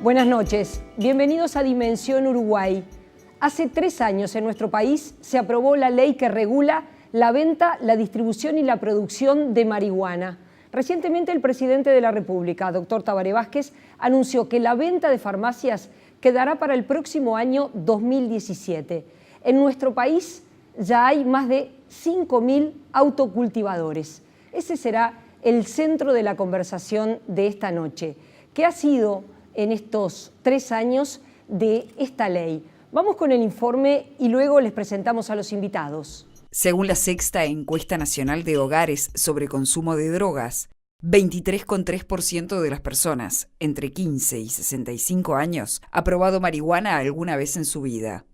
Buenas noches, bienvenidos a Dimensión Uruguay. Hace 3 años en nuestro país se aprobó la ley que regula la venta, la distribución y la producción de marihuana. Recientemente el presidente de la República, doctor Tabaré Vázquez, anunció que la venta de farmacias quedará para el próximo año 2017. En nuestro país ya hay más de 5.000 autocultivadores. Ese será el centro de la conversación de esta noche. ¿Qué ha sido en estos 3 años de esta ley? Vamos con el informe y luego les presentamos a los invitados. Según la sexta encuesta nacional de hogares sobre consumo de drogas, 23,3% de las personas entre 15 y 65 años ha probado marihuana alguna vez en su vida.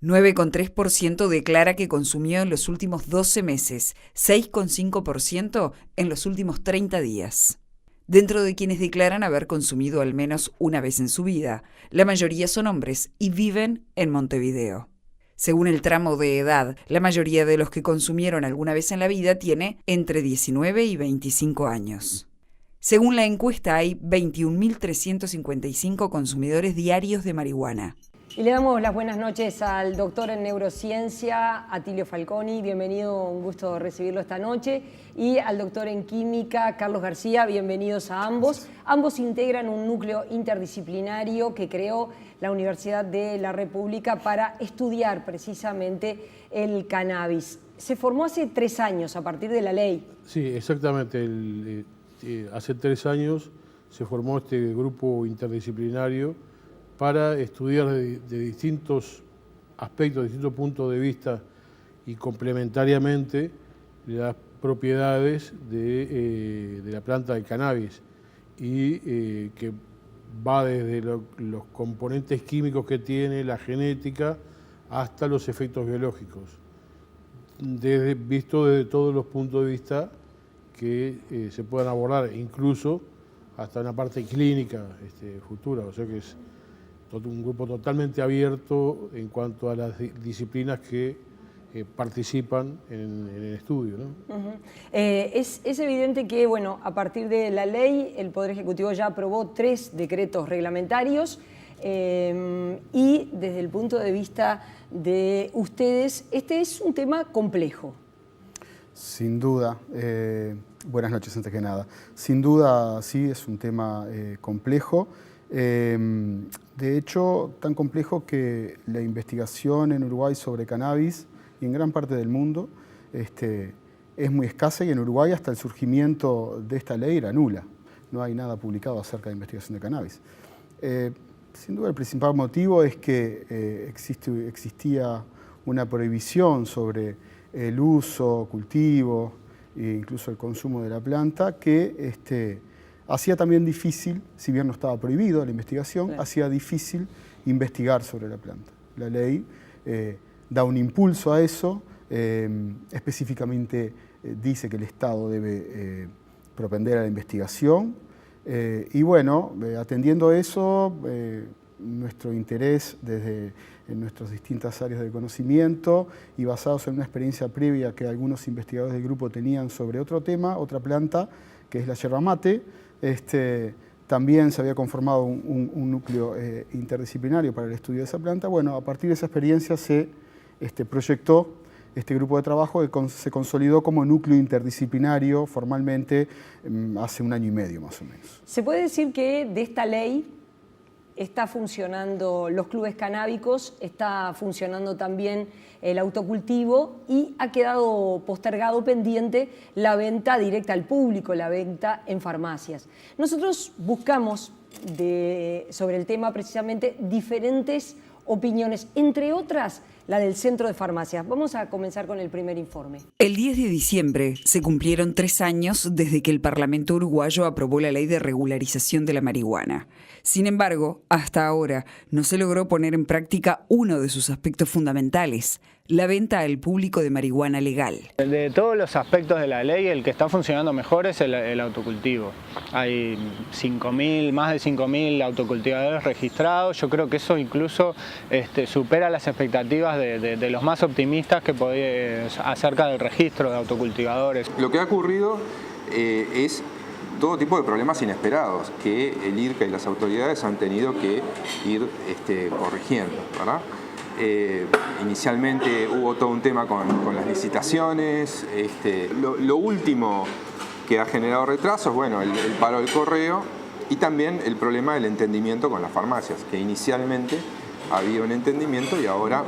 9,3% declara que consumió en los últimos 12 meses, 6,5% en los últimos 30 días. Dentro de quienes declaran haber consumido al menos una vez en su vida, la mayoría son hombres y viven en Montevideo. Según el tramo de edad, la mayoría de los que consumieron alguna vez en la vida tiene entre 19 y 25 años. Según la encuesta, hay 21.355 consumidores diarios de marihuana. Y le damos las buenas noches al doctor en neurociencia, Atilio Falconi. Bienvenido, un gusto recibirlo esta noche. Y al doctor en química, Carlos García. Bienvenidos a ambos. Ambos integran un núcleo interdisciplinario que creó la Universidad de la República para estudiar precisamente el cannabis. Se formó hace 3 años a partir de la ley. Sí, exactamente. Hace 3 años se formó este grupo interdisciplinario para estudiar de distintos aspectos, de distintos puntos de vista y complementariamente las propiedades de la planta del cannabis y que va desde los componentes químicos que tiene, la genética, hasta los efectos biológicos, visto desde todos los puntos de vista que se puedan abordar, incluso hasta una parte clínica futura, o sea que es un grupo totalmente abierto en cuanto a las disciplinas que participan en el estudio, ¿no? Es evidente que, bueno, a partir de la ley, el Poder Ejecutivo ya aprobó 3 decretos reglamentarios y desde el punto de vista de ustedes, este es un tema complejo. Sin duda. Buenas noches, antes que nada. Sin duda, sí, es un tema complejo. De hecho, tan complejo que la investigación en Uruguay sobre cannabis y en gran parte del mundo es muy escasa, y en Uruguay hasta el surgimiento de esta ley era nula. No hay nada publicado acerca de investigación de cannabis. Sin duda el principal motivo es que existía una prohibición sobre el uso, cultivo e incluso el consumo de la planta que hacía también difícil, si bien no estaba prohibido la investigación, claro, hacía difícil investigar sobre la planta. La ley da un impulso a eso, específicamente dice que el Estado debe propender a la investigación y bueno, atendiendo eso, nuestro interés en nuestras distintas áreas de conocimiento y basados en una experiencia previa que algunos investigadores del grupo tenían sobre otro tema, otra planta, que es la yerba mate. También se había conformado un núcleo interdisciplinario para el estudio de esa planta. Bueno, a partir de esa experiencia se proyectó este grupo de trabajo que se consolidó como núcleo interdisciplinario formalmente hace 1 año y medio más o menos. ¿Se puede decir que de esta ley está funcionando los clubes canábicos, está funcionando también el autocultivo y ha quedado postergado, pendiente, la venta directa al público, la venta en farmacias? Nosotros buscamos sobre el tema precisamente diferentes opiniones, entre otras la del Centro de Farmacias. Vamos a comenzar con el primer informe. El 10 de diciembre se cumplieron 3 años desde que el Parlamento uruguayo aprobó la ley de regularización de la marihuana. Sin embargo, hasta ahora no se logró poner en práctica uno de sus aspectos fundamentales, la venta al público de marihuana legal. De todos los aspectos de la ley, el que está funcionando mejor es el autocultivo. Hay más de 5.000 autocultivadores registrados. Yo creo que eso incluso supera las expectativas de los más optimistas acerca del registro de autocultivadores. Lo que ha ocurrido es todo tipo de problemas inesperados que el IRCA y las autoridades han tenido que ir corrigiendo, ¿verdad? Inicialmente hubo todo un tema con las licitaciones. Lo último que ha generado retrasos, bueno, el paro del correo y también el problema del entendimiento con las farmacias, que inicialmente había un entendimiento y ahora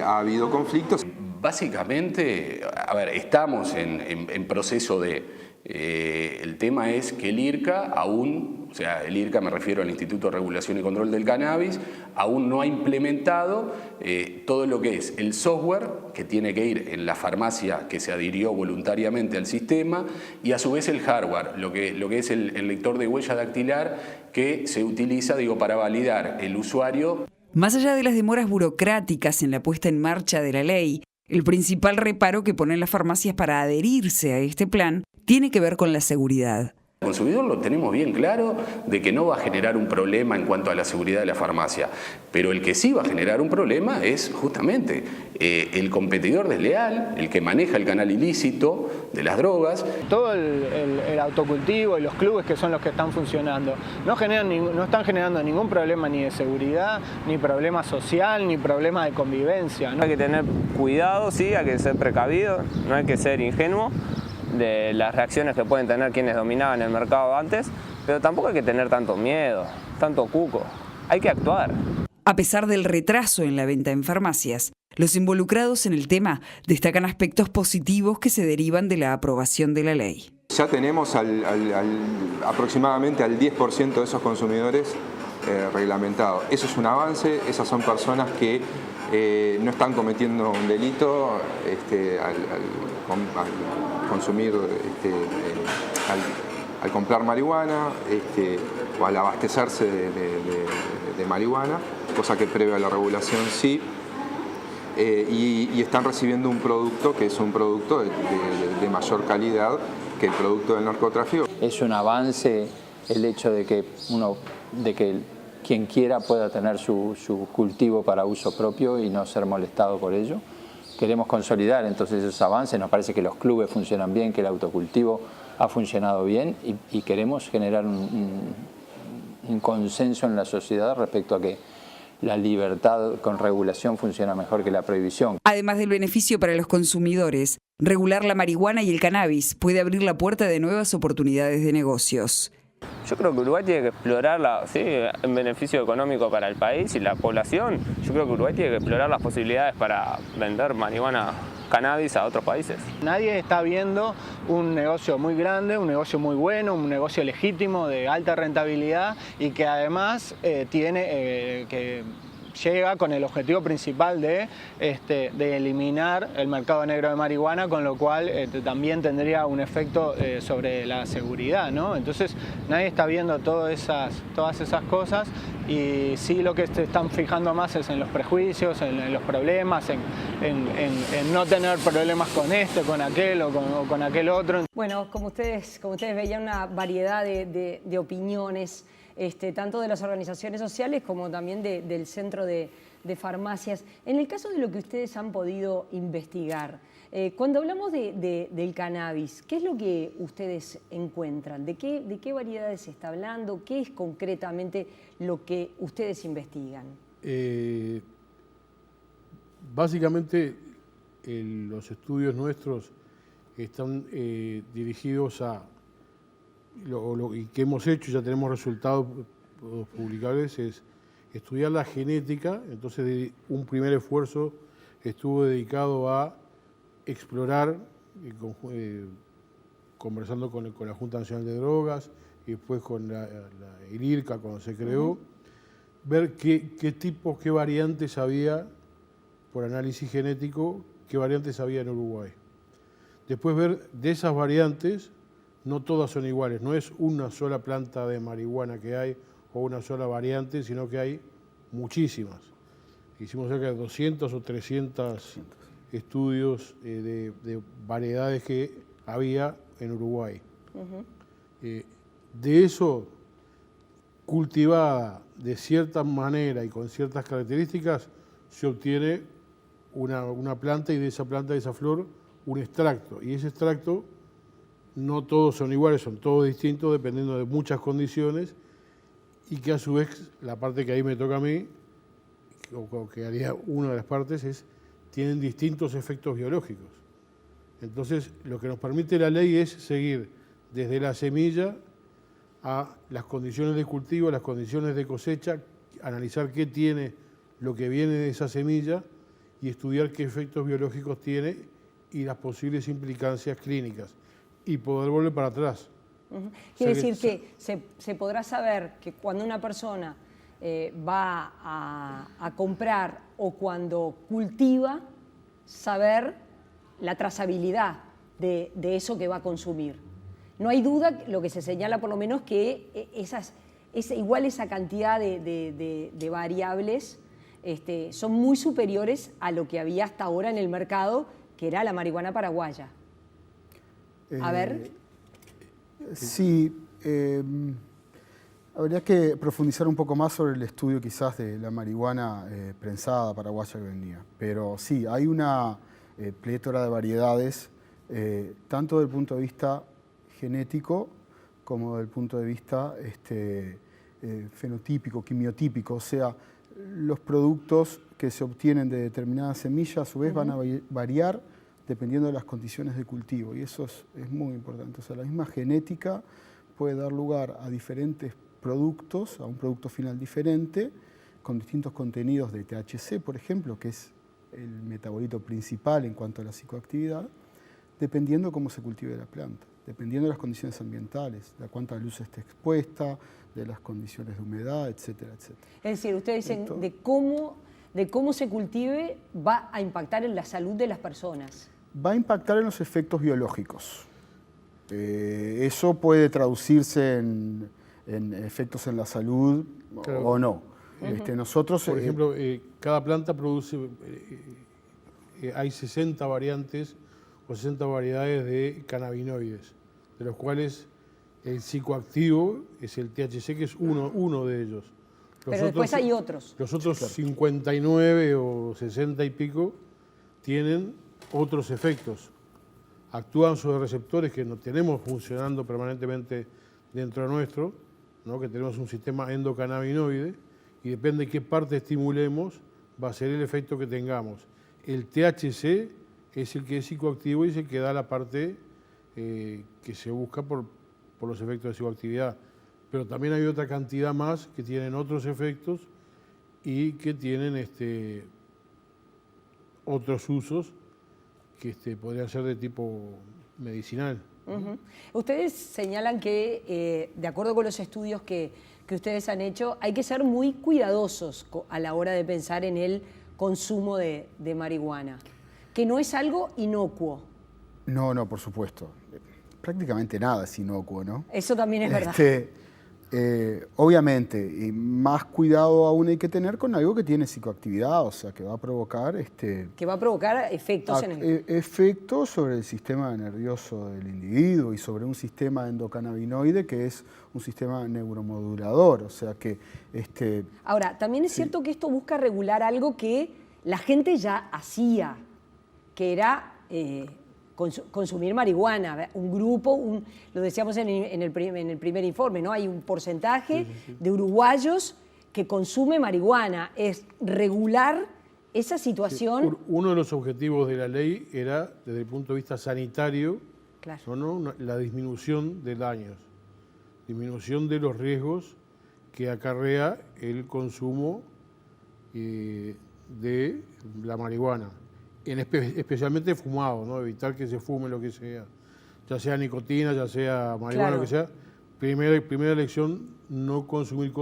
ha habido conflictos. Básicamente, a ver, estamos en proceso de... el tema es que el IRCA aún, o sea, el IRCA me refiero al Instituto de Regulación y Control del Cannabis, aún no ha implementado todo lo que es el software que tiene que ir en la farmacia que se adhirió voluntariamente al sistema y a su vez el hardware, lo que es el lector de huella dactilar que se utiliza, digo, para validar el usuario. Más allá de las demoras burocráticas en la puesta en marcha de la ley, el principal reparo que ponen las farmacias para adherirse a este plan tiene que ver con la seguridad. El consumidor lo tenemos bien claro de que no va a generar un problema en cuanto a la seguridad de la farmacia, pero el que sí va a generar un problema es justamente el competidor desleal, el que maneja el canal ilícito de las drogas. Todo el autocultivo y los clubes que son los que están funcionando no están generando ningún problema ni de seguridad, ni problema social, ni problema de convivencia, ¿no? Hay que tener cuidado, sí, hay que ser precavido, no hay que ser ingenuo de las reacciones que pueden tener quienes dominaban el mercado antes, pero tampoco hay que tener tanto miedo, tanto cuco, hay que actuar. A pesar del retraso en la venta en farmacias, los involucrados en el tema destacan aspectos positivos que se derivan de la aprobación de la ley. Ya tenemos aproximadamente al 10% de esos consumidores reglamentados. Eso es un avance, esas son personas que no están cometiendo un delito al consumir, al comprar marihuana o al abastecerse de marihuana, cosa que previo a la regulación sí, y están recibiendo un producto que es un producto de mayor calidad que el producto del narcotráfico. Es un avance el hecho de que quien quiera pueda tener su cultivo para uso propio y no ser molestado por ello. Queremos consolidar entonces esos avances, nos parece que los clubes funcionan bien, que el autocultivo ha funcionado bien y queremos generar un consenso en la sociedad respecto a que la libertad con regulación funciona mejor que la prohibición. Además del beneficio para los consumidores, regular la marihuana y el cannabis puede abrir la puerta de nuevas oportunidades de negocios. Yo creo que Uruguay tiene que explorarla, sí, en beneficio económico para el país y la población. Yo creo que Uruguay tiene que explorar las posibilidades para vender marihuana, cannabis a otros países. Nadie está viendo un negocio muy grande, un negocio muy bueno, un negocio legítimo de alta rentabilidad y que además llega con el objetivo principal de eliminar el mercado negro de marihuana, con lo cual también tendría un efecto sobre la seguridad, ¿no? Entonces nadie está viendo todas esas cosas y sí lo que se están fijando más es en los prejuicios, en los problemas, en no tener problemas con con aquel o con aquel otro. Bueno, como ustedes veían, una variedad de opiniones, tanto de las organizaciones sociales como también del centro de farmacias. En el caso de lo que ustedes han podido investigar, cuando hablamos del cannabis, ¿qué es lo que ustedes encuentran? ¿De qué variedades se está hablando? ¿Qué es concretamente lo que ustedes investigan? Básicamente, los estudios nuestros están dirigidos a y que hemos hecho, ya tenemos resultados publicables, es estudiar la genética. Entonces un primer esfuerzo estuvo dedicado a explorar, conversando con la Junta Nacional de Drogas y después con el IRCA cuando se creó, ver qué variantes había, por análisis genético, qué variantes había en Uruguay. Después ver de esas variantes, no todas son iguales, no es una sola planta de marihuana que hay o una sola variante, sino que hay muchísimas. Hicimos cerca de 200 o 300 estudios de variedades que había en Uruguay. De eso, cultivada de cierta manera y con ciertas características, se obtiene una planta y de esa planta, de esa flor, un extracto. Y ese extracto no todos son iguales, son todos distintos dependiendo de muchas condiciones y que a su vez la parte que ahí me toca a mí, o que haría una de las partes, es tienen distintos efectos biológicos. Entonces, lo que nos permite la ley es seguir desde la semilla a las condiciones de cultivo, las condiciones de cosecha, analizar qué tiene lo que viene de esa semilla y estudiar qué efectos biológicos tiene y las posibles implicancias clínicas y poder volver para atrás. Quiere decir que se podrá saber que cuando una persona va a comprar o cuando cultiva, saber la trazabilidad de eso que va a consumir. No hay duda, lo que se señala por lo menos, que igual esa cantidad de variables son muy superiores a lo que había hasta ahora en el mercado, que era la marihuana paraguaya. A ver. Sí, habría que profundizar un poco más sobre el estudio quizás de la marihuana prensada paraguaya que venía. Pero sí, hay una plétora de variedades, tanto desde el punto de vista genético como desde el punto de vista fenotípico, quimiotípico. O sea, los productos que se obtienen de determinadas semillas a su vez van a variar dependiendo de las condiciones de cultivo, y eso es muy importante. O sea, la misma genética puede dar lugar a diferentes productos, a un producto final diferente, con distintos contenidos de THC, por ejemplo, que es el metabolito principal en cuanto a la psicoactividad, dependiendo de cómo se cultive la planta, dependiendo de las condiciones ambientales, de a cuánta luz esté expuesta, de las condiciones de humedad, etcétera, etcétera. Es decir, ustedes dicen de cómo se cultive va a impactar en la salud de las personas. Va a impactar en los efectos biológicos. Eso puede traducirse en efectos en la salud, claro, o no. Nosotros, por ejemplo, cada planta produce, hay 60 variantes o 60 variedades de cannabinoides, de los cuales el psicoactivo es el THC, que es uno de ellos. Pero después hay otros. Los otros 59 o 60 y pico tienen otros efectos. Actúan sobre receptores que no tenemos funcionando permanentemente dentro nuestro, ¿no? Que tenemos un sistema endocannabinoide y depende de qué parte estimulemos, va a ser el efecto que tengamos. El THC es el que es psicoactivo y es el que da la parte que se busca por los efectos de psicoactividad. Pero también hay otra cantidad más que tienen otros efectos y que tienen otros usos que podrían ser de tipo medicinal. Ustedes señalan que, de acuerdo con los estudios que ustedes han hecho, hay que ser muy cuidadosos a la hora de pensar en el consumo de marihuana, que no es algo inocuo. No, por supuesto. Prácticamente nada es inocuo, ¿no? Eso también es verdad. Obviamente, y más cuidado aún hay que tener con algo que tiene psicoactividad, o sea, que va a provocar... que va a provocar efectos efectos sobre el sistema nervioso del individuo y sobre un sistema endocannabinoide que es un sistema neuromodulador, o sea que... Ahora, también es cierto que esto busca regular algo que la gente ya hacía, que era... consumir marihuana, un grupo, lo decíamos en el primer informe, ¿no? Hay un porcentaje de uruguayos que consume marihuana. Es regular esa situación. Sí, uno de los objetivos de la ley era, desde el punto de vista sanitario, claro, ¿no? La disminución de daños, disminución de los riesgos que acarrea el consumo de la marihuana. Especialmente fumado, ¿no? Evitar que se fume lo que sea, ya sea nicotina, ya sea marihuana, claro, lo que sea. Primera lección, no consumir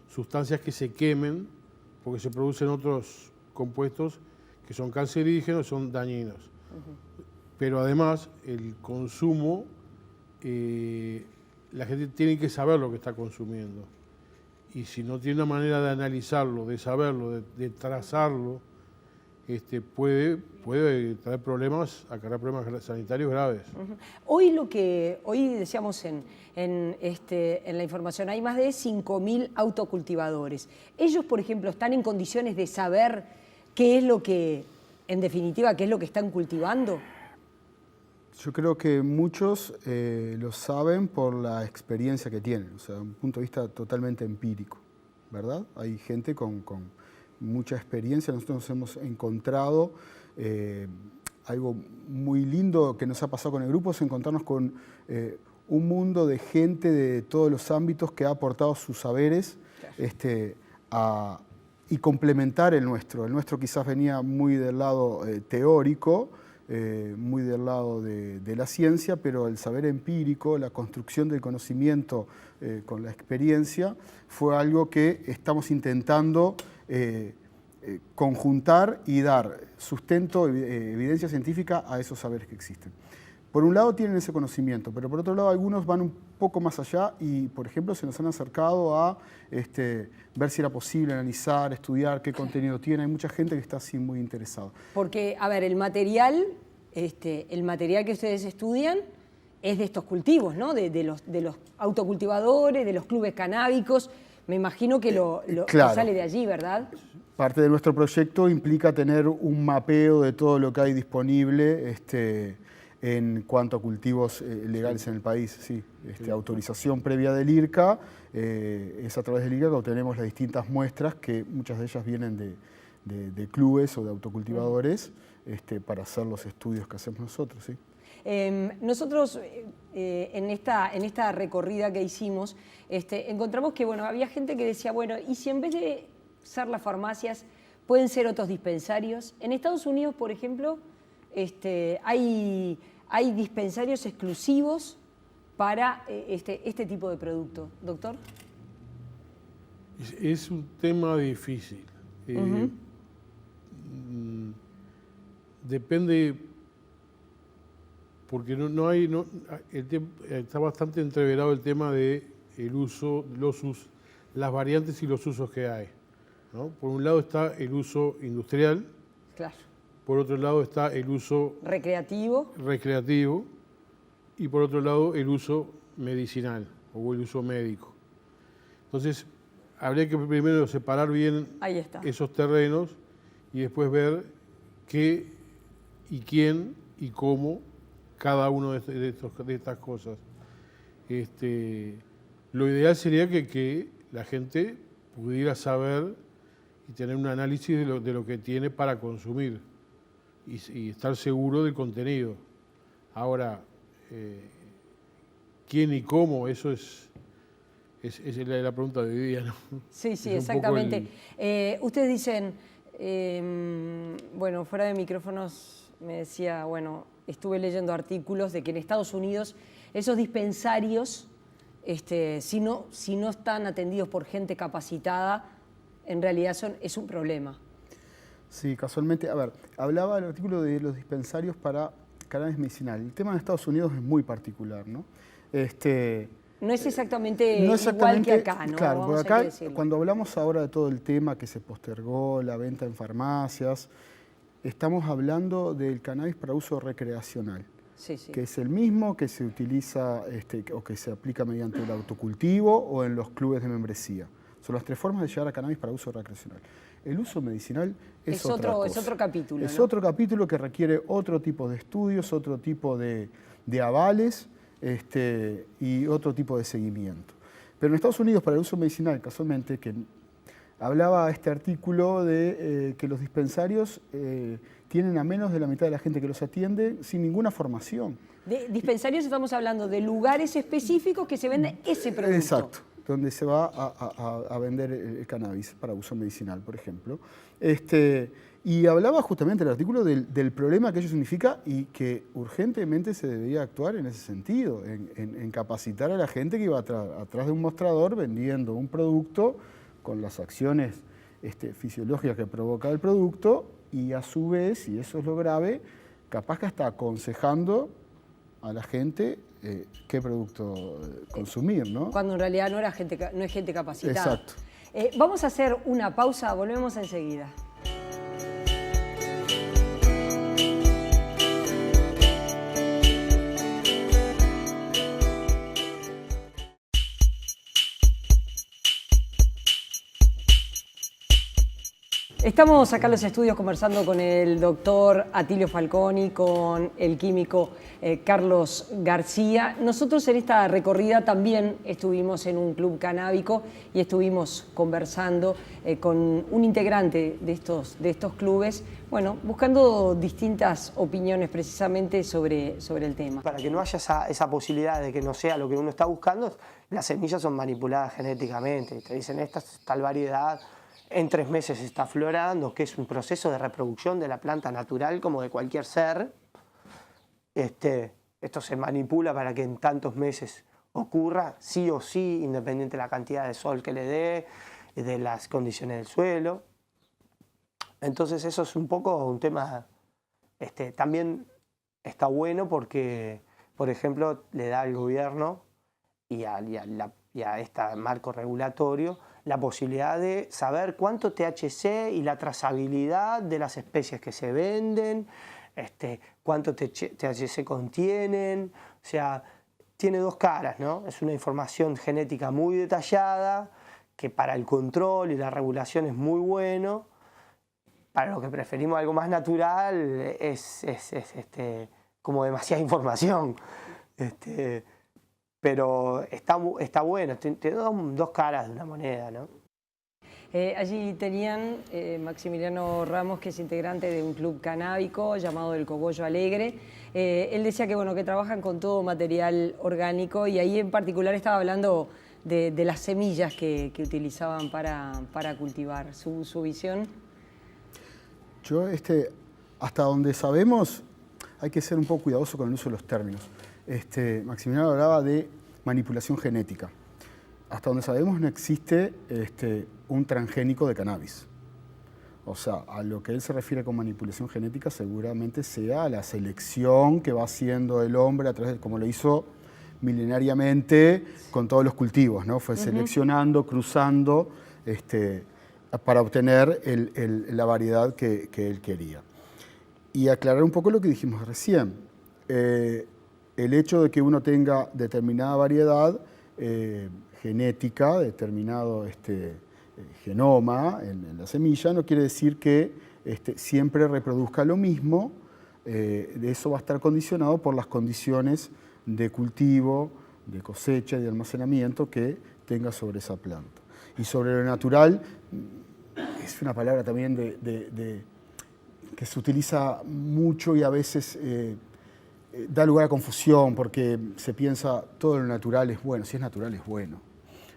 sustancias que se quemen, porque se producen otros compuestos que son cancerígenos, son dañinos. Pero además, el consumo, la gente tiene que saber lo que está consumiendo. Y si no tiene una manera de analizarlo, de saberlo, de trazarlo, puede traer problemas, acarrear problemas sanitarios graves. Hoy decíamos en la información, hay más de 5.000 autocultivadores. Ellos, por ejemplo, están en condiciones de saber qué es lo que, en definitiva, qué es lo que están cultivando. Yo creo que muchos lo saben por la experiencia que tienen, o sea, un punto de vista totalmente empírico, ¿verdad? Hay gente con mucha experiencia. Nosotros nos hemos encontrado, algo muy lindo que nos ha pasado con el grupo es encontrarnos con un mundo de gente de todos los ámbitos que ha aportado sus saberes y complementar el nuestro. El nuestro quizás venía muy del lado teórico, muy del lado de la ciencia, pero el saber empírico, la construcción del conocimiento con la experiencia, fue algo que estamos intentando conjuntar y dar sustento, evidencia científica a esos saberes que existen. Por un lado tienen ese conocimiento, pero por otro lado algunos van un poco más allá y, por ejemplo, se nos han acercado a ver si era posible analizar, estudiar qué contenido tiene. Hay mucha gente que está así muy interesada. Porque, a ver, el material que ustedes estudian es de estos cultivos, ¿no? De los autocultivadores, de los clubes canábicos. Me imagino que claro, que sale de allí, ¿verdad? Parte de nuestro proyecto implica tener un mapeo de todo lo que hay disponible en cuanto a cultivos legales en el país. Sí, autorización previa del IRCA, es a través del IRCA que obtenemos las distintas muestras, que muchas de ellas vienen de clubes o de autocultivadores, para hacer los estudios que hacemos nosotros. ¿Sí? Nosotros en esta recorrida que hicimos encontramos que había gente que decía, bueno, ¿y si en vez de ser las farmacias pueden ser otros dispensarios? En Estados Unidos, por ejemplo, hay dispensarios exclusivos para este tipo de producto. ¿Doctor? Es un tema difícil. Depende, porque está bastante entreverado el tema de el uso, las variantes y los usos que hay, ¿no? Por un lado está el uso industrial, claro. Por otro lado está el uso recreativo y por otro lado el uso medicinal o el uso médico. Entonces, habría que primero separar bien esos terrenos y después ver qué y quién y cómo cada uno de estas cosas. Lo ideal sería que la gente pudiera saber y tener un análisis de lo que tiene para consumir y estar seguro del contenido. Ahora, ¿quién y cómo? Eso es la pregunta de hoy día, ¿no? Sí, exactamente. Ustedes dicen, fuera de micrófonos me decía, estuve leyendo artículos de que en Estados Unidos esos dispensarios, si no están atendidos por gente capacitada, en realidad es un problema. Sí, casualmente, hablaba el artículo de los dispensarios para cannabis medicinal. El tema de Estados Unidos es muy particular, ¿no? No es exactamente igual que acá, ¿no? Claro, porque acá, cuando hablamos ahora de todo el tema que se postergó, la venta en farmacias, estamos hablando del cannabis para uso recreacional, que es el mismo que se utiliza o que se aplica mediante el autocultivo o en los clubes de membresía. Son las tres formas de llegar a cannabis para uso recreacional. El uso medicinal es otra cosa. Es otro capítulo. Es otro capítulo que requiere otro tipo de estudios, otro tipo de avales y otro tipo de seguimiento. Pero en Estados Unidos, para el uso medicinal, casualmente, que hablaba este artículo de que los dispensarios tienen a menos de la mitad de la gente que los atiende sin ninguna formación. De dispensarios estamos hablando de lugares específicos que se vende ese producto. Exacto, donde se va a vender el cannabis para uso medicinal, por ejemplo. Y hablaba justamente el artículo del problema que ello significa y que urgentemente se debería actuar en ese sentido, en capacitar a la gente que iba atrás de un mostrador vendiendo un producto con las acciones fisiológicas que provoca el producto y a su vez, y eso es lo grave, capaz que está aconsejando a la gente qué producto consumir, ¿no? Cuando en realidad no es gente capacitada. Exacto. Vamos a hacer una pausa, volvemos enseguida. Estamos acá en los estudios conversando con el doctor Atilio Falconi, con el químico Carlos García. Nosotros en esta recorrida también estuvimos en un club canábico y estuvimos conversando con un integrante de estos clubes, bueno, buscando distintas opiniones precisamente sobre el tema. Para que no haya esa posibilidad de que no sea lo que uno está buscando, las semillas son manipuladas genéticamente. Te dicen, esta es tal variedad, en 3 meses está florando, que es un proceso de reproducción de la planta natural como de cualquier ser. Esto se manipula para que en tantos meses ocurra, sí o sí, independiente de la cantidad de sol que le dé, de las condiciones del suelo. Entonces eso es un poco un tema, también está bueno porque, por ejemplo, le da al gobierno y a este marco regulatorio la posibilidad de saber cuánto THC y la trazabilidad de las especies que se venden, cuánto THC contienen, o sea, tiene 2 caras, ¿no? Es una información genética muy detallada, que para el control y la regulación es muy bueno. Para lo que preferimos algo más natural es como demasiada información. Pero está bueno, tiene 2 caras de una moneda, ¿no? Allí tenían Maximiliano Ramos, que es integrante de un club canábico llamado El Cogollo Alegre. Él decía que, bueno, que trabajan con todo material orgánico y ahí en particular estaba hablando de las semillas que utilizaban para cultivar. ¿Su visión? Yo, hasta donde sabemos, hay que ser un poco cuidadoso con el uso de los términos. Maximiliano hablaba de manipulación genética. Hasta donde sabemos no existe un transgénico de cannabis. O sea, a lo que él se refiere con manipulación genética seguramente sea la selección que va haciendo el hombre a través de, como lo hizo milenariamente con todos los cultivos, ¿no? Fue seleccionando, cruzando, para obtener la variedad que él quería. Y aclarar un poco lo que dijimos recién. El hecho de que uno tenga determinada variedad genética, determinado genoma en la semilla, no quiere decir que siempre reproduzca lo mismo. Eso va a estar condicionado por las condiciones de cultivo, de cosecha y de almacenamiento que tenga sobre esa planta. Y sobre lo natural, es una palabra también que se utiliza mucho y a veces da lugar a confusión porque se piensa todo lo natural es bueno, si es natural es bueno,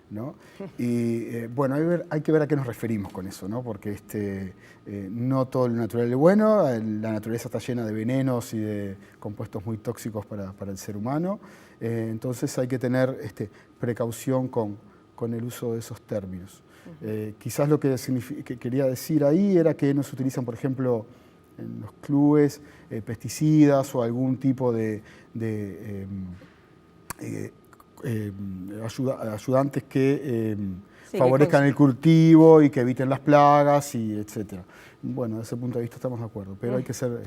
¿no? Y bueno, hay que ver a qué nos referimos con eso, ¿no? Porque no todo lo natural es bueno, la naturaleza está llena de venenos y de compuestos muy tóxicos para el ser humano, entonces hay que tener precaución con el uso de esos términos. Quizás lo que quería decir ahí era que no se utilizan, por ejemplo, en los clubes pesticidas o algún tipo de ayudantes que favorezcan el cultivo y que eviten las plagas, y etc. Bueno, desde ese punto de vista estamos de acuerdo, pero hay que ser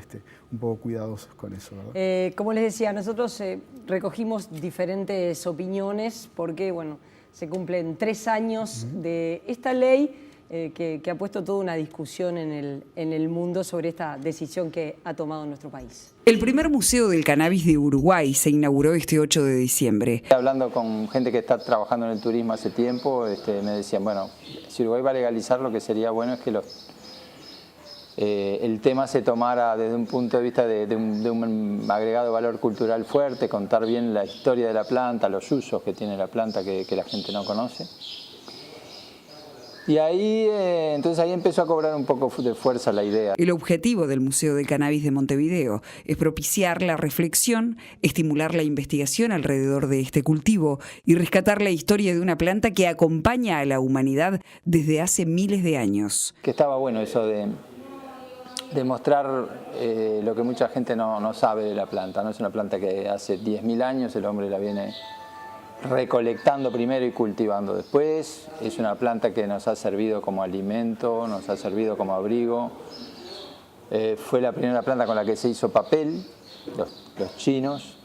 un poco cuidadosos con eso, ¿verdad? Como les decía, nosotros recogimos diferentes opiniones porque, bueno, se cumplen 3 años de esta ley que ha puesto toda una discusión en el mundo sobre esta decisión que ha tomado nuestro país. El primer Museo del Cannabis de Uruguay se inauguró este 8 de diciembre. Hablando con gente que está trabajando en el turismo hace tiempo, me decían, bueno, si Uruguay va a legalizar, lo que sería bueno es que el tema se tomara desde un punto de vista de un agregado de valor cultural fuerte, contar bien la historia de la planta, los usos que tiene la planta que la gente no conoce. Y ahí, entonces ahí empezó a cobrar un poco de fuerza la idea. El objetivo del Museo del Cannabis de Montevideo es propiciar la reflexión, estimular la investigación alrededor de este cultivo y rescatar la historia de una planta que acompaña a la humanidad desde hace miles de años. Que estaba bueno eso de mostrar lo que mucha gente no sabe de la planta, ¿no? Es una planta que hace 10.000 años el hombre la viene recolectando primero y cultivando después. Es una planta que nos ha servido como alimento, nos ha servido como abrigo. Fue la primera planta con la que se hizo papel, los chinos.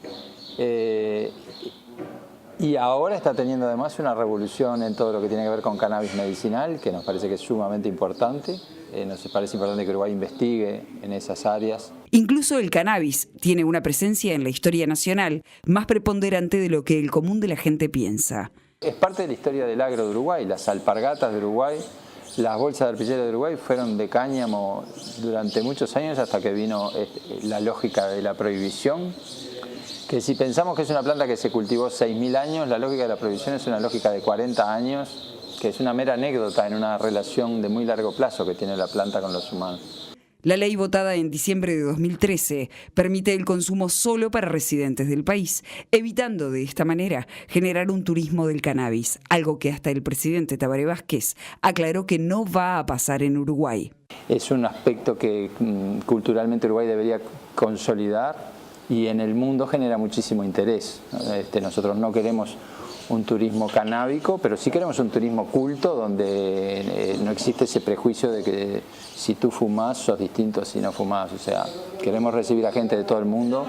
Y ahora está teniendo además una revolución en todo lo que tiene que ver con cannabis medicinal, que nos parece que es sumamente importante. nos parece importante que Uruguay investigue en esas áreas. Incluso el cannabis tiene una presencia en la historia nacional más preponderante de lo que el común de la gente piensa. Es parte de la historia del agro de Uruguay. Las alpargatas de Uruguay, las bolsas de arpillera de Uruguay fueron de cáñamo durante muchos años hasta que vino la lógica de la prohibición. Que si pensamos que es una planta que se cultivó 6.000 años, la lógica de la prohibición es una lógica de 40 años, que es una mera anécdota en una relación de muy largo plazo que tiene la planta con los humanos. La ley votada en diciembre de 2013 permite el consumo solo para residentes del país, evitando de esta manera generar un turismo del cannabis, algo que hasta el presidente Tabaré Vázquez aclaró que no va a pasar en Uruguay. Es un aspecto que culturalmente Uruguay debería consolidar y en el mundo genera muchísimo interés. Nosotros no queremos un turismo canábico, pero sí queremos un turismo culto donde no existe ese prejuicio de que si tú fumás sos distinto si no fumás. O sea, queremos recibir a gente de todo el mundo,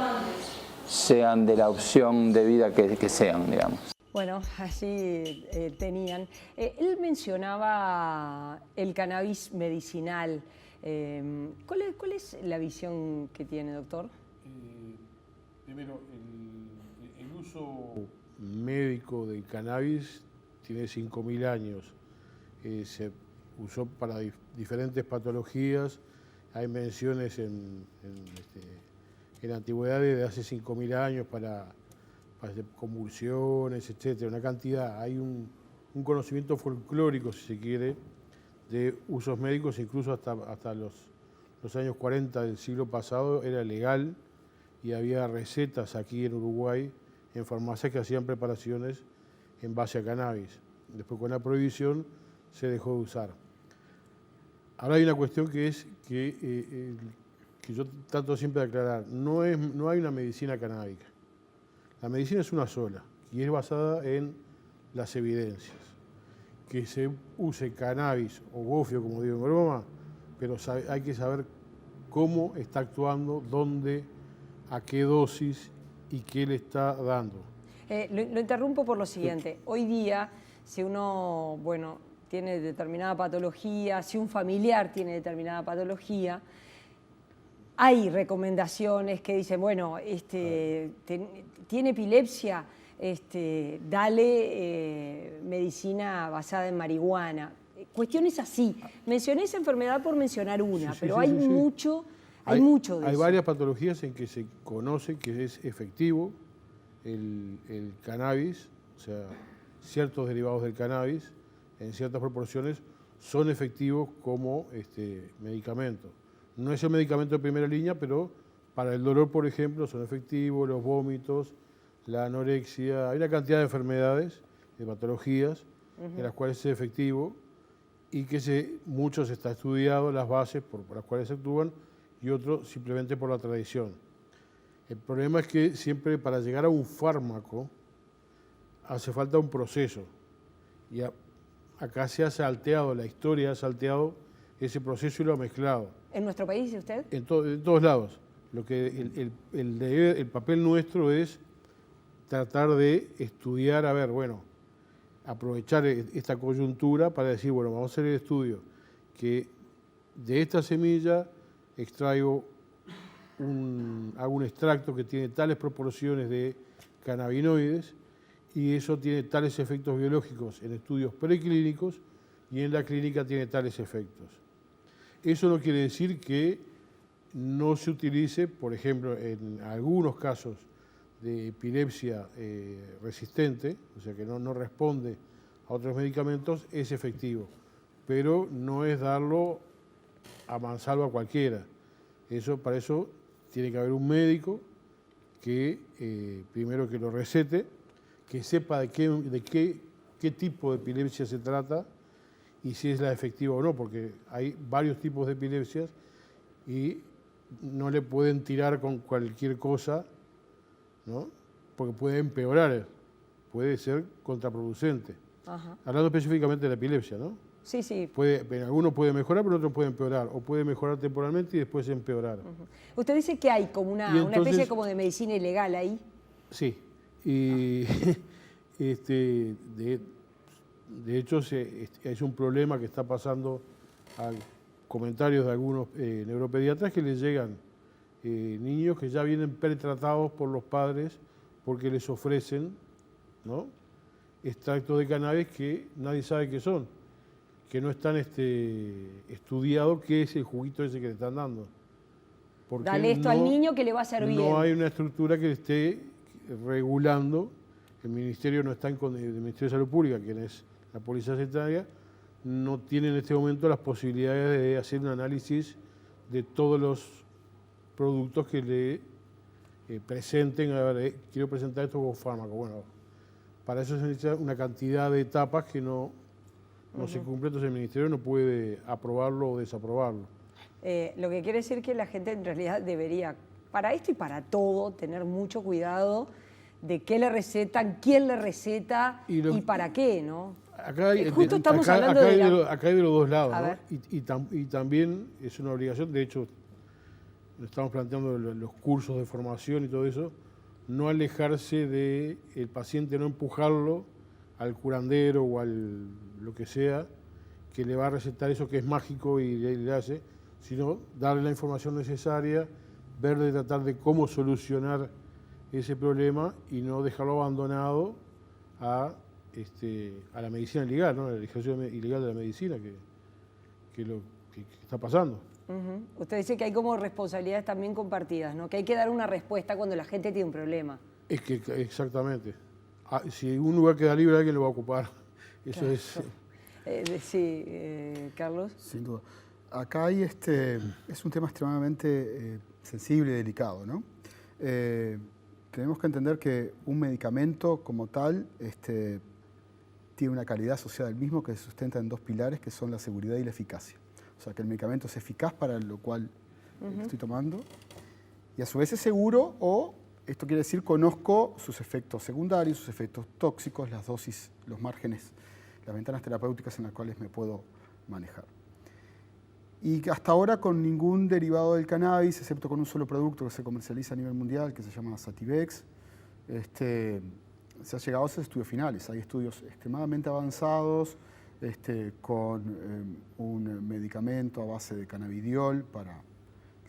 sean de la opción de vida que sean, digamos. Bueno, así tenían. Él mencionaba el cannabis medicinal. ¿Cuál es la visión que tiene, doctor? Primero, el uso médico del cannabis tiene 5.000 años. Se usó para diferentes patologías. Hay menciones en la antigüedad de hace 5.000 años para convulsiones, etcétera. Una cantidad. Hay un conocimiento folclórico, si se quiere, de usos médicos, incluso hasta los años 40 del siglo pasado era legal y había recetas aquí en Uruguay en farmacias que hacían preparaciones en base a cannabis. Después, con la prohibición, se dejó de usar. Ahora hay una cuestión que es que yo trato siempre de aclarar. No hay una medicina canábica. La medicina es una sola y es basada en las evidencias. Que se use cannabis o gofio, como digo en broma, pero hay que saber cómo está actuando, dónde, a qué dosis y qué le está dando. Lo interrumpo por lo siguiente. Hoy día, si uno tiene determinada patología, si un familiar tiene determinada patología, hay recomendaciones que dicen, bueno, tiene epilepsia, dale medicina basada en marihuana. Cuestiones así. Mencioné esa enfermedad por mencionar una, pero hay mucho de eso. Hay varias patologías en que se conoce que es efectivo el cannabis, o sea, ciertos derivados del cannabis, en ciertas proporciones, son efectivos como medicamento. No es el medicamento de primera línea, pero para el dolor, por ejemplo, son efectivos, los vómitos, la anorexia. Hay una cantidad de enfermedades, de patologías, en las cuales es efectivo y que muchos está estudiado las bases por las cuales se actúan y otros simplemente por la tradición. El problema es que siempre para llegar a un fármaco hace falta un proceso y acá se ha salteado, la historia ha salteado ese proceso y lo ha mezclado. ¿En nuestro país, dice usted? En todos lados. Lo que el papel nuestro es tratar de estudiar, aprovechar esta coyuntura para decir, bueno, vamos a hacer el estudio, que de esta semilla extraigo hago un extracto que tiene tales proporciones de cannabinoides y eso tiene tales efectos biológicos en estudios preclínicos y en la clínica tiene tales efectos. Eso no quiere decir que no se utilice, por ejemplo, en algunos casos de epilepsia resistente, o sea que no responde a otros medicamentos, es efectivo, pero no es darlo a mansalva a cualquiera. Para eso tiene que haber un médico que primero que lo recete, que sepa de qué tipo de epilepsia se trata y si es la efectiva o no, porque hay varios tipos de epilepsias y no le pueden tirar con cualquier cosa, ¿no? Porque puede empeorar, puede ser contraproducente. Ajá. Hablando específicamente de la epilepsia, ¿no? Sí, sí. Algunos pueden mejorar, pero otros pueden empeorar, o puede mejorar temporalmente y después empeorar. Usted dice que hay como una especie como de medicina ilegal ahí. Sí, y de hecho es un problema que está pasando comentarios de algunos neuropediatras que les llegan niños que ya vienen pretratados por los padres porque les ofrecen, ¿no?, extractos de cannabis que nadie sabe qué son, que no están estudiado qué es el juguito ese que le están dando. Porque dale esto al niño que le va a hacer bien. No hay una estructura que esté regulando. El Ministerio no está el Ministerio de Salud Pública, quien es la Policía Sanitaria, no tiene en este momento las posibilidades de hacer un análisis de todos los productos que le presenten. A ver, quiero presentar esto como fármaco. Bueno, para eso se necesita una cantidad de etapas que no se cumple, entonces el Ministerio no puede aprobarlo o desaprobarlo. Lo que quiere decir que la gente en realidad debería, para esto y para todo, tener mucho cuidado de qué le recetan, quién le receta y para qué, ¿no? Acá justo estamos hablando acá hay de los dos lados, ¿no? Y también es una obligación, de hecho, estamos planteando los cursos de formación y todo eso, no alejarse del paciente, no empujarlo al curandero o al lo que sea, que le va a recetar eso que es mágico y le hace, sino darle la información necesaria, ver de tratar de cómo solucionar ese problema y no dejarlo abandonado a la medicina ilegal, ¿no?, el ejercicio ilegal de la medicina que está pasando. Usted dice que hay como responsabilidades también compartidas, ¿no?, que hay que dar una respuesta cuando la gente tiene un problema. Es que exactamente. Si un lugar queda libre, alguien lo va a ocupar. Eso claro. Es... Sí, Carlos. Sin duda. Acá hay es un tema extremadamente sensible y delicado, ¿no? Tenemos que entender que un medicamento como tal tiene una calidad asociada al mismo que se sustenta en dos pilares, que son la seguridad y la eficacia. O sea, que el medicamento es eficaz para lo cual estoy tomando y a su vez es seguro, o esto quiere decir conozco sus efectos secundarios, sus efectos tóxicos, las dosis, los márgenes, las ventanas terapéuticas en las cuales me puedo manejar. Y hasta ahora con ningún derivado del cannabis, excepto con un solo producto que se comercializa a nivel mundial, que se llama Sativex, se ha llegado a esos estudios finales. Hay estudios extremadamente avanzados con un medicamento a base de cannabidiol para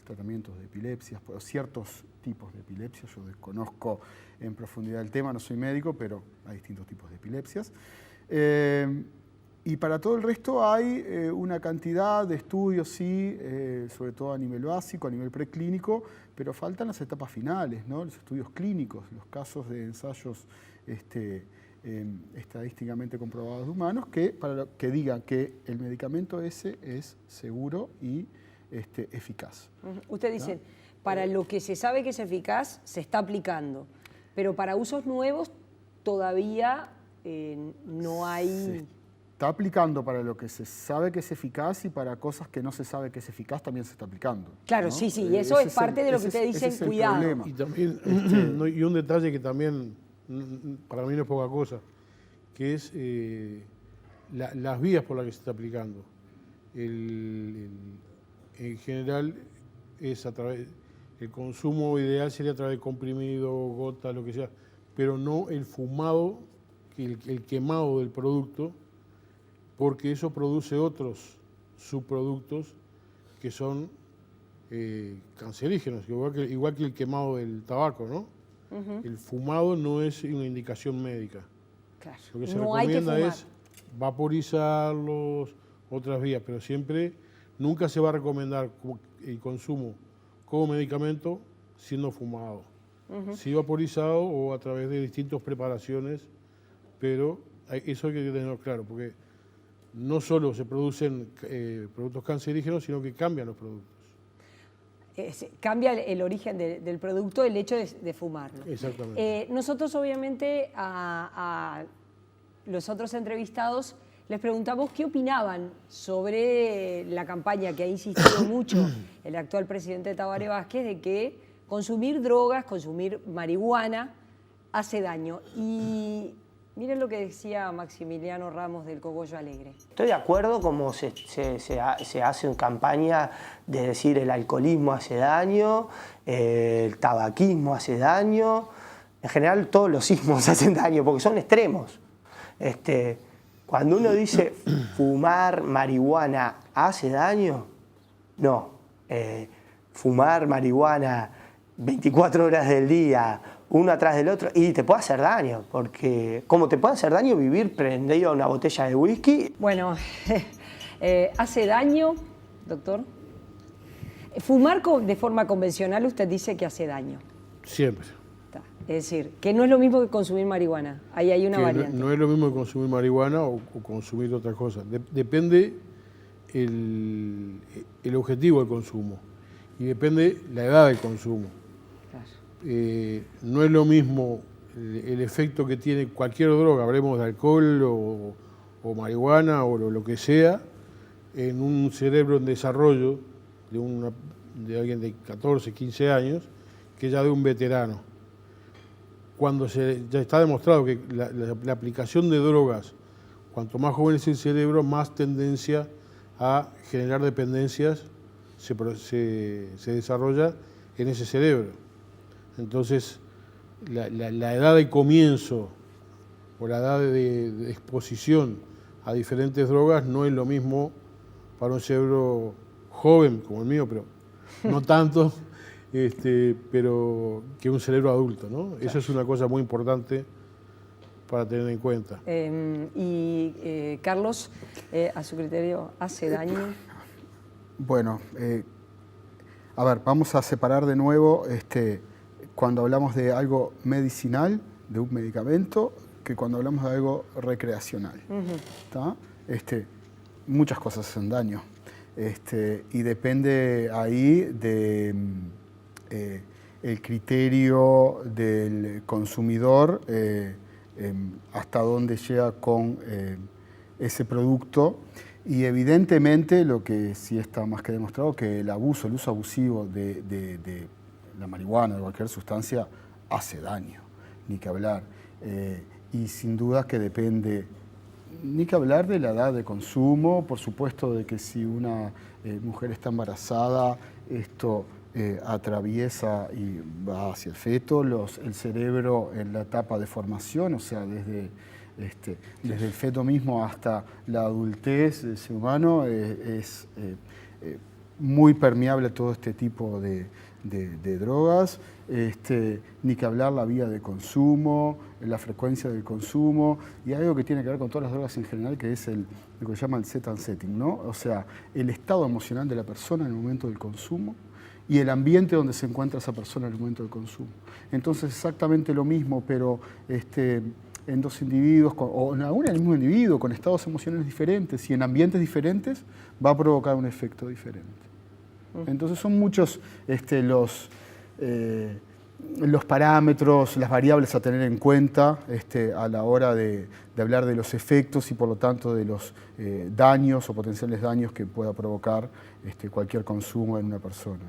tratamientos de epilepsias, ciertos tipos de epilepsia. Yo desconozco en profundidad el tema, no soy médico, pero hay distintos tipos de epilepsias. Y para todo el resto hay una cantidad de estudios, sí, sobre todo a nivel básico, a nivel preclínico, pero faltan las etapas finales, ¿no?, los estudios clínicos, los casos de ensayos estadísticamente comprobados de humanos que digan que el medicamento ese es seguro y eficaz. Usted dice, para lo que se sabe que es eficaz, se está aplicando, pero para usos nuevos todavía no hay... Se está aplicando para lo que se sabe que es eficaz, y para cosas que no se sabe que es eficaz también se está aplicando. Claro, ¿no? sí, y eso es parte de lo que ustedes dicen, cuidado. Y también, y un detalle que también para mí no es poca cosa, que es las vías por las que se está aplicando. En general es a través, el consumo ideal sería a través de comprimido, gota, lo que sea, pero no el fumado, el quemado del producto, porque eso produce otros subproductos que son cancerígenos, igual que el quemado del tabaco, ¿no? El fumado no es una indicación médica. Claro. Lo que se No hay que recomienda fumar. es vaporizarlos, otras vías, pero nunca se va a recomendar el consumo como medicamento siendo fumado. Sí vaporizado o a través de distintas preparaciones, pero eso hay que tenerlo claro, porque no solo se producen productos cancerígenos, sino que cambian los productos. Cambia el origen del producto, el hecho de fumarlo. Exactamente. Nosotros obviamente a los otros entrevistados les preguntamos qué opinaban sobre la campaña que ha insistido mucho el actual presidente Tabaré Vázquez de que consumir drogas, consumir marihuana hace daño. Y miren lo que decía Maximiliano Ramos del Cogollo Alegre. Estoy de acuerdo como se hace una campaña de decir el alcoholismo hace daño, el tabaquismo hace daño, en general todos los ismos hacen daño porque son extremos. Cuando uno dice fumar marihuana hace daño, No. Fumar marihuana 24 horas del día, uno atrás del otro, y te puede hacer daño, porque como te puede hacer daño vivir prendido a una botella de whisky. Bueno, ¿hace daño, doctor? Fumar de forma convencional, usted dice que hace daño. Siempre. Es decir, que no es lo mismo que consumir marihuana. Ahí hay una variante. No es lo mismo que consumir marihuana o consumir otras cosas. Depende el objetivo del consumo y depende la edad del consumo. Claro. No es lo mismo el efecto que tiene cualquier droga, hablemos de alcohol o marihuana o lo que sea, en un cerebro en desarrollo de alguien de 14, 15 años, que ya de un veterano. Cuando ya está demostrado que la aplicación de drogas, cuanto más joven es el cerebro, más tendencia a generar dependencias se desarrolla en ese cerebro. Entonces, la edad de comienzo o la edad de exposición a diferentes drogas no es lo mismo para un cerebro joven como el mío, pero no tanto, pero que un cerebro adulto, ¿no? Claro. Eso es una cosa muy importante para tener en cuenta. Carlos, a su criterio, ¿hace daño? Bueno, a ver, vamos a separar de nuevo cuando hablamos de algo medicinal, de un medicamento, que cuando hablamos de algo recreacional. ¿Tá? Muchas cosas hacen daño. Y depende ahí de el criterio del consumidor, hasta dónde llega con ese producto. Y evidentemente lo que sí está más que demostrado, que el uso abusivo de la marihuana o de cualquier sustancia hace daño, ni que hablar. Y sin duda que depende, ni que hablar de la edad de consumo, por supuesto de que si una mujer está embarazada, esto atraviesa y va hacia el feto, el cerebro en la etapa de formación, o sea, desde el feto mismo hasta la adultez del ser humano, es muy permeable a todo este tipo de drogas, ni que hablar la vía de consumo, la frecuencia del consumo, y algo que tiene que ver con todas las drogas en general, que es lo que se llama el set and setting, ¿no? O sea, el estado emocional de la persona en el momento del consumo y el ambiente donde se encuentra esa persona en el momento del consumo. Entonces, exactamente lo mismo, pero en dos individuos, o aún en el mismo individuo, con estados emocionales diferentes y en ambientes diferentes, va a provocar un efecto diferente. Entonces son muchos los parámetros, las variables a tener en cuenta a la hora de hablar de los efectos y por lo tanto de los daños o potenciales daños que pueda provocar cualquier consumo en una persona.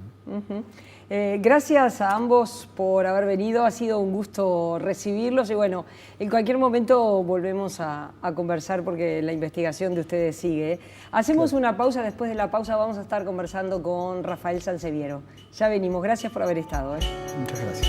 Gracias a ambos por haber venido, ha sido un gusto recibirlos y bueno, en cualquier momento volvemos a conversar porque la investigación de ustedes sigue. Hacemos una pausa, después de la pausa vamos a estar conversando con Rafael Sanseviero. Ya venimos, gracias por haber estado. Muchas gracias.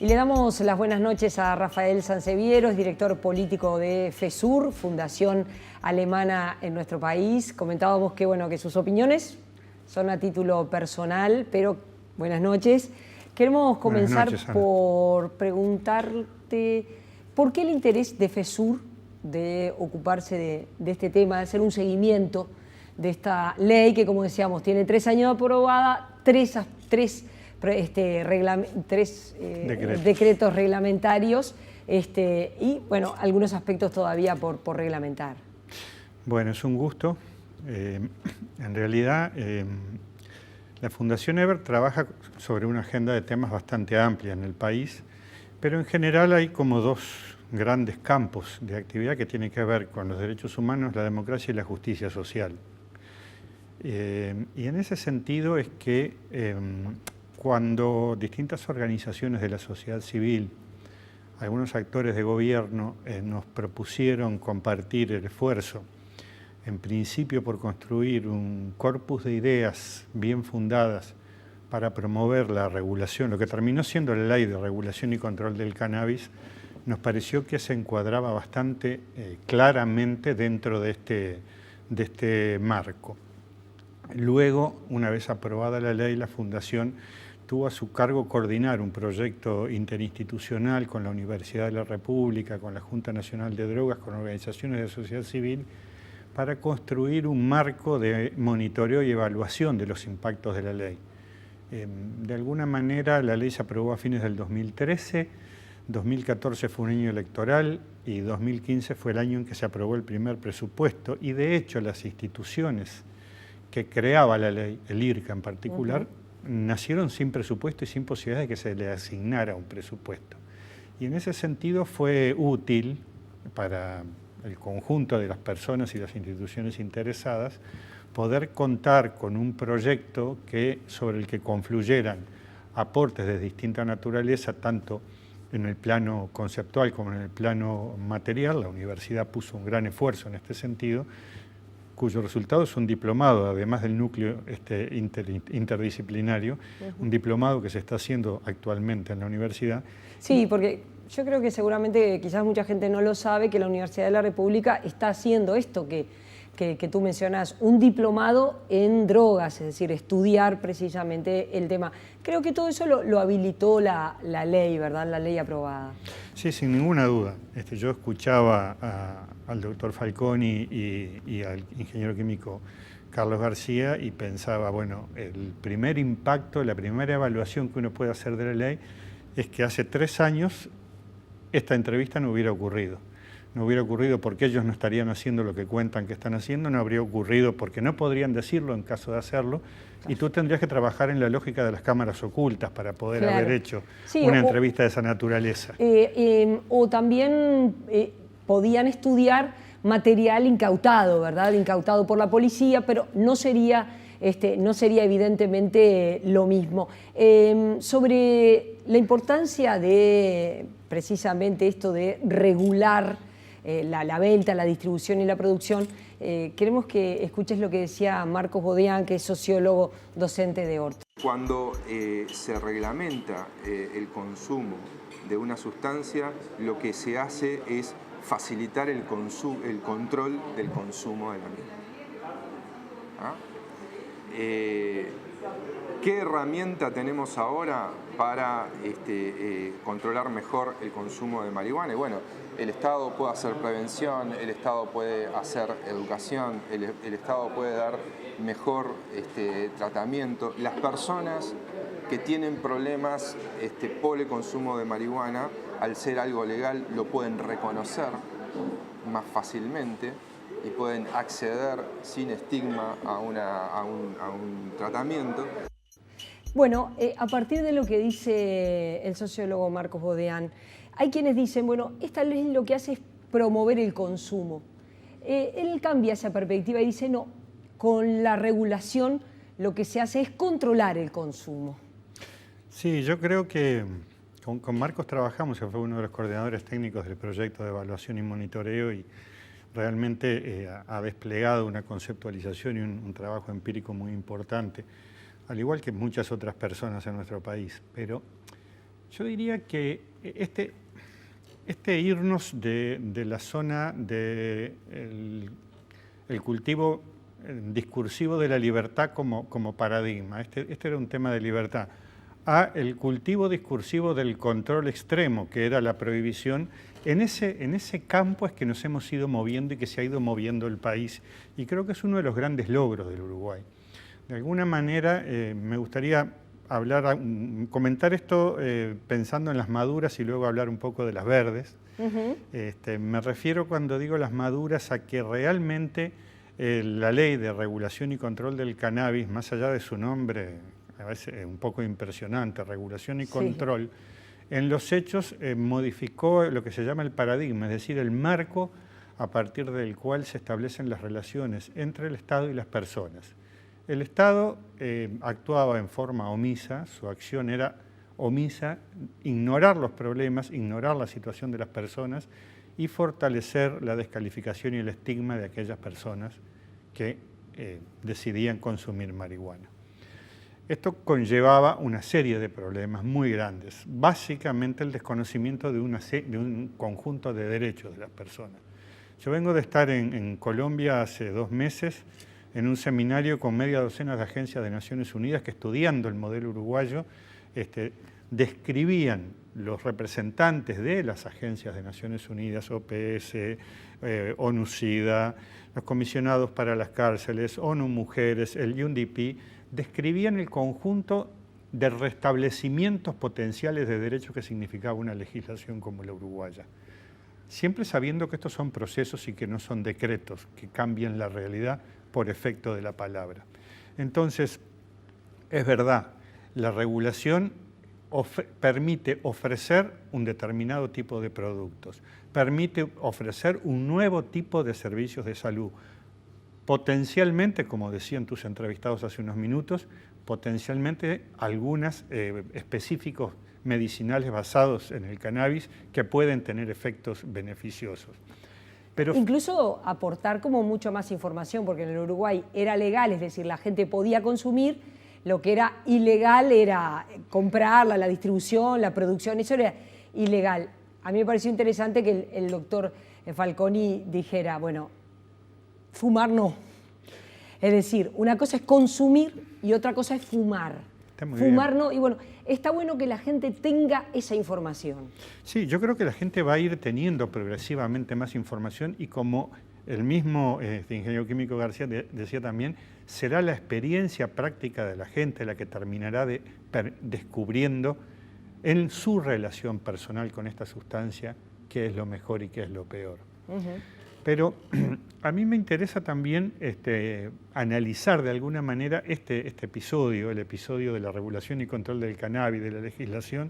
Y le damos las buenas noches a Rafael Sanseviero, es director político de FESUR, fundación alemana en nuestro país. Comentábamos que sus opiniones son a título personal, pero buenas noches. Queremos comenzar por preguntarte por qué el interés de FESUR de ocuparse de este tema, de hacer un seguimiento de esta ley que, como decíamos, tiene 3 años aprobada, tres decretos reglamentarios y bueno, algunos aspectos todavía por reglamentar. Bueno, es un gusto. En realidad, la Fundación Ebert trabaja sobre una agenda de temas bastante amplia en el país, pero en general hay como 2 grandes campos de actividad que tienen que ver con los derechos humanos, la democracia y la justicia social. Y en ese sentido es que cuando distintas organizaciones de la sociedad civil, algunos actores de gobierno nos propusieron compartir el esfuerzo, en principio por construir un corpus de ideas bien fundadas para promover la regulación, lo que terminó siendo la Ley de Regulación y Control del Cannabis, nos pareció que se encuadraba bastante claramente dentro de este marco. Luego, una vez aprobada la ley, la Fundación tuvo a su cargo coordinar un proyecto interinstitucional con la Universidad de la República, con la Junta Nacional de Drogas, con organizaciones de sociedad civil, para construir un marco de monitoreo y evaluación de los impactos de la ley. De alguna manera, la ley se aprobó a fines del 2013, 2014 fue un año electoral y 2015 fue el año en que se aprobó el primer presupuesto, y de hecho las instituciones que creaba la ley, el IRCA en particular, nacieron sin presupuesto y sin posibilidad de que se le asignara un presupuesto. Y en ese sentido fue útil para el conjunto de las personas y las instituciones interesadas poder contar con un proyecto sobre el que confluyeran aportes de distinta naturaleza, tanto en el plano conceptual como en el plano material. La universidad puso un gran esfuerzo en este sentido, cuyo resultado es un diplomado, además del núcleo interdisciplinario, un diplomado que se está haciendo actualmente en la universidad. Sí, porque yo creo que seguramente quizás mucha gente no lo sabe, que la Universidad de la República está haciendo esto que tú mencionas, un diplomado en drogas, es decir, estudiar precisamente el tema. Creo que todo eso lo habilitó la ley, ¿verdad? La ley aprobada. Sí, sin ninguna duda. Yo escuchaba al doctor Falconi y al ingeniero químico Carlos García y pensaba, bueno, el primer impacto, la primera evaluación que uno puede hacer de la ley es que hace 3 años esta entrevista no hubiera ocurrido. No hubiera ocurrido porque ellos no estarían haciendo lo que cuentan que están haciendo, no habría ocurrido porque no podrían decirlo en caso de hacerlo, y tú tendrías que trabajar en la lógica de las cámaras ocultas para poder haber hecho una entrevista de esa naturaleza. O también podían estudiar material incautado, ¿verdad? Incautado por la policía, pero no sería evidentemente lo mismo. Sobre la importancia de precisamente esto de regular la venta, la distribución y la producción, queremos que escuches lo que decía Marcos Bodeán, que es sociólogo docente de Orto. Cuando se reglamenta el consumo de una sustancia, lo que se hace es facilitar el control del consumo de la misma. ¿Ah? ¿Qué herramienta tenemos ahora para controlar mejor el consumo de marihuana? Y bueno, el Estado puede hacer prevención, el Estado puede hacer educación, el Estado puede dar mejor tratamiento. Las personas que tienen problemas por el consumo de marihuana, al ser algo legal, lo pueden reconocer más fácilmente y pueden acceder sin estigma a un tratamiento. Bueno, a partir de lo que dice el sociólogo Marcos Bodeán, hay quienes dicen, bueno, esta ley lo que hace es promover el consumo. Él cambia esa perspectiva y dice, no, con la regulación lo que se hace es controlar el consumo. Sí, yo creo que con Marcos trabajamos, que fue uno de los coordinadores técnicos del proyecto de evaluación y monitoreo, y realmente ha desplegado una conceptualización y un trabajo empírico muy importante, al igual que muchas otras personas en nuestro país. Pero yo diría que irnos de la zona del cultivo discursivo de la libertad como paradigma, este era un tema de libertad, a el cultivo discursivo del control extremo, que era la prohibición, en ese campo es que nos hemos ido moviendo y que se ha ido moviendo el país, y creo que es uno de los grandes logros del Uruguay. De alguna manera me gustaría comentar esto pensando en las maduras y luego hablar un poco de las verdes. Me refiero, cuando digo las maduras, a que realmente la Ley de Regulación y Control del Cannabis, más allá de su nombre, a veces un poco impresionante, regulación y control, en los hechos modificó lo que se llama el paradigma, es decir, el marco a partir del cual se establecen las relaciones entre el Estado y las personas. El Estado actuaba en forma omisa, su acción era omisa, ignorar los problemas, ignorar la situación de las personas y fortalecer la descalificación y el estigma de aquellas personas que decidían consumir marihuana. Esto conllevaba una serie de problemas muy grandes, básicamente el desconocimiento de un conjunto de derechos de las personas. Yo vengo de estar en Colombia hace 2 meses en un seminario con media docena de agencias de Naciones Unidas que, estudiando el modelo uruguayo, describían los representantes de las agencias de Naciones Unidas, OPS, ONU-SIDA, los comisionados para las cárceles, ONU Mujeres, el UNDP, describían el conjunto de restablecimientos potenciales de derechos que significaba una legislación como la uruguaya. Siempre sabiendo que estos son procesos y que no son decretos que cambian la realidad por efecto de la palabra. Entonces, es verdad, la regulación permite ofrecer un determinado tipo de productos, permite ofrecer un nuevo tipo de servicios de salud. Potencialmente, como decían tus entrevistados hace unos minutos, potencialmente algunas específicos medicinales basados en el cannabis que pueden tener efectos beneficiosos. Pero incluso aportar como mucho más información, porque en el Uruguay era legal, es decir, la gente podía consumir, lo que era ilegal era comprarla, la distribución, la producción, eso era ilegal. A mí me pareció interesante que el doctor Falconi dijera, bueno, fumar no. Es decir, una cosa es consumir y otra cosa es fumar. Fumar no, y bueno, está bueno que la gente tenga esa información. Sí, yo creo que la gente va a ir teniendo progresivamente más información y como el mismo ingeniero químico García decía también, será la experiencia práctica de la gente la que terminará descubriendo en su relación personal con esta sustancia qué es lo mejor y qué es lo peor. Pero a mí me interesa también analizar de alguna manera este episodio, el episodio de la regulación y control del cannabis, de la legislación,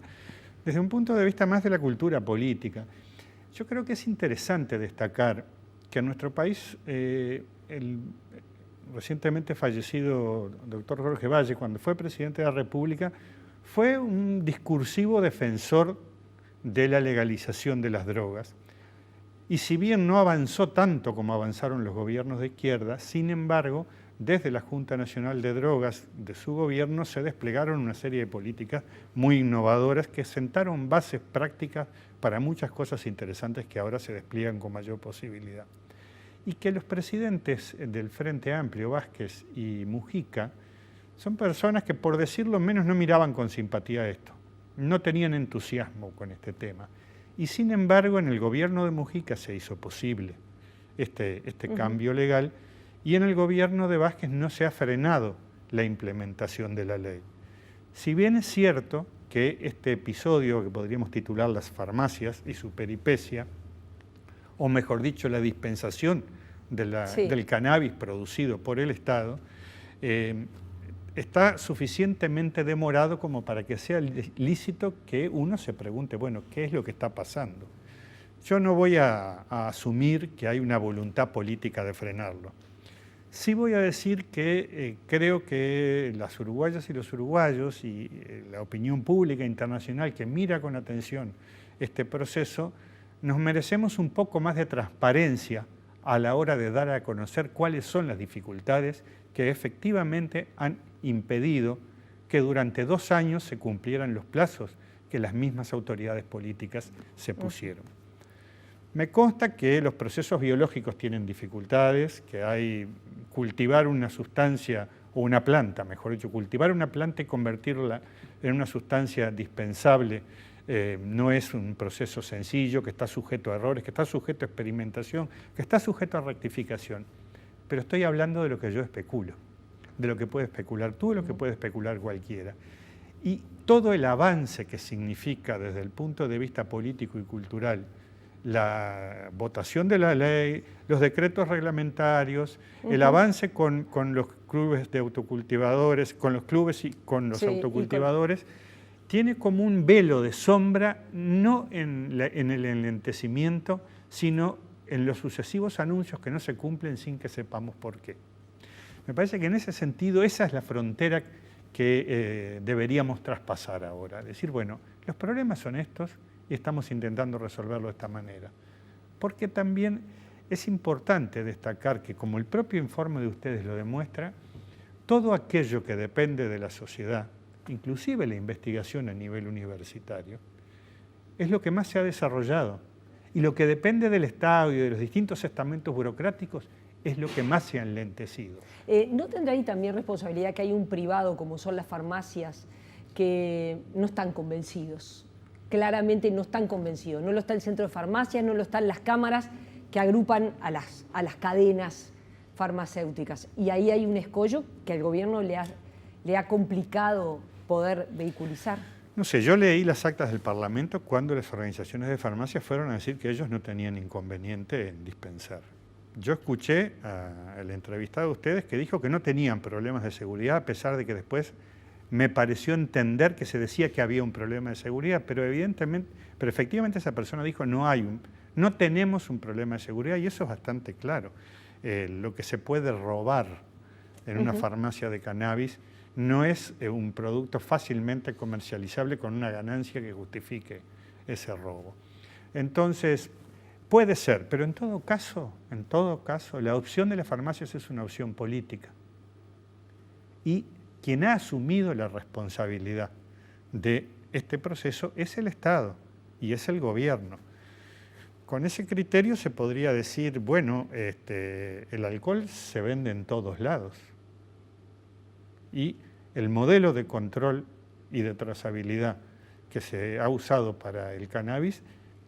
desde un punto de vista más de la cultura política. Yo creo que es interesante destacar que en nuestro país el recientemente fallecido doctor Jorge Valle, cuando fue presidente de la República, fue un discursivo defensor de la legalización de las drogas. Y si bien no avanzó tanto como avanzaron los gobiernos de izquierda, sin embargo, desde la Junta Nacional de Drogas de su gobierno se desplegaron una serie de políticas muy innovadoras que sentaron bases prácticas para muchas cosas interesantes que ahora se despliegan con mayor posibilidad. Y que los presidentes del Frente Amplio, Vázquez y Mujica, son personas que, por decirlo menos, no miraban con simpatía esto, no tenían entusiasmo con este tema. Y sin embargo, en el gobierno de Mujica se hizo posible este cambio legal y en el gobierno de Vázquez no se ha frenado la implementación de la ley. Si bien es cierto que este episodio, que podríamos titular Las farmacias y su peripecia, o mejor dicho, la dispensación del cannabis producido por el Estado, está suficientemente demorado como para que sea lícito que uno se pregunte, bueno, ¿qué es lo que está pasando? Yo no voy a asumir que hay una voluntad política de frenarlo. Sí voy a decir que creo que las uruguayas y los uruguayos y la opinión pública internacional que mira con atención este proceso, nos merecemos un poco más de transparencia a la hora de dar a conocer cuáles son las dificultades que efectivamente han impedido que durante 2 años se cumplieran los plazos que las mismas autoridades políticas se pusieron. Me consta que los procesos biológicos tienen dificultades, que cultivar una sustancia o una planta, mejor dicho, cultivar una planta y convertirla en una sustancia dispensable no es un proceso sencillo, que está sujeto a errores, que está sujeto a experimentación, que está sujeto a rectificación. Pero estoy hablando de lo que yo especulo, de lo que puede especular tú, de lo que puede especular cualquiera. Y todo el avance que significa desde el punto de vista político y cultural la votación de la ley, los decretos reglamentarios, el avance con los clubes de autocultivadores, con los clubes y con los autocultivadores, tiene como un velo de sombra, no en el enlentecimiento, sino en los sucesivos anuncios que no se cumplen sin que sepamos por qué. Me parece que en ese sentido esa es la frontera que deberíamos traspasar ahora. Decir, bueno, los problemas son estos y estamos intentando resolverlo de esta manera. Porque también es importante destacar que, como el propio informe de ustedes lo demuestra, todo aquello que depende de la sociedad, inclusive la investigación a nivel universitario, es lo que más se ha desarrollado. Y lo que depende del Estado y de los distintos estamentos burocráticos es lo que más se ha enlentecido. ¿No tendrá ahí también responsabilidad que hay un privado, como son las farmacias, que no están convencidos? Claramente no están convencidos. No lo está el centro de farmacias, no lo están las cámaras que agrupan a las cadenas farmacéuticas. Y ahí hay un escollo que al gobierno le ha complicado poder vehiculizar. No sé, yo leí las actas del Parlamento cuando las organizaciones de farmacia fueron a decir que ellos no tenían inconveniente en dispensar. Yo escuché al entrevistado de ustedes que dijo que no tenían problemas de seguridad, a pesar de que después me pareció entender que se decía que había un problema de seguridad, pero efectivamente esa persona dijo no tenemos un problema de seguridad, y eso es bastante claro. Lo que se puede robar en una farmacia de cannabis no es un producto fácilmente comercializable con una ganancia que justifique ese robo. Entonces, puede ser, pero en todo caso, la opción de las farmacias es una opción política. Y quien ha asumido la responsabilidad de este proceso es el Estado y es el gobierno. Con ese criterio se podría decir, bueno, el alcohol se vende en todos lados. Y el modelo de control y de trazabilidad que se ha usado para el cannabis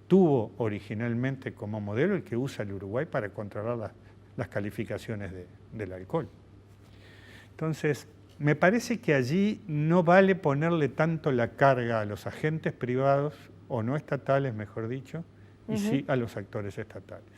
tuvo originalmente como modelo el que usa el Uruguay para controlar las calificaciones del alcohol. Entonces, me parece que allí no vale ponerle tanto la carga a los agentes privados, o no estatales, mejor dicho, y sí a los actores estatales.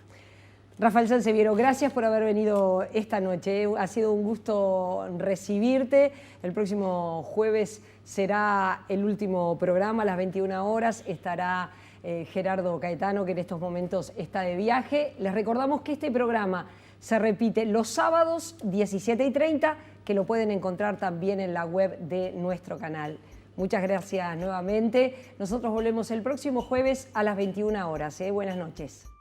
Rafael Sanseviero, gracias por haber venido esta noche. Ha sido un gusto recibirte. El próximo jueves será el último programa, a las 21 horas. Estará Gerardo Caetano, que en estos momentos está de viaje. Les recordamos que este programa se repite los sábados 17:30, que lo pueden encontrar también en la web de nuestro canal. Muchas gracias nuevamente. Nosotros volvemos el próximo jueves a las 21 horas. Buenas noches.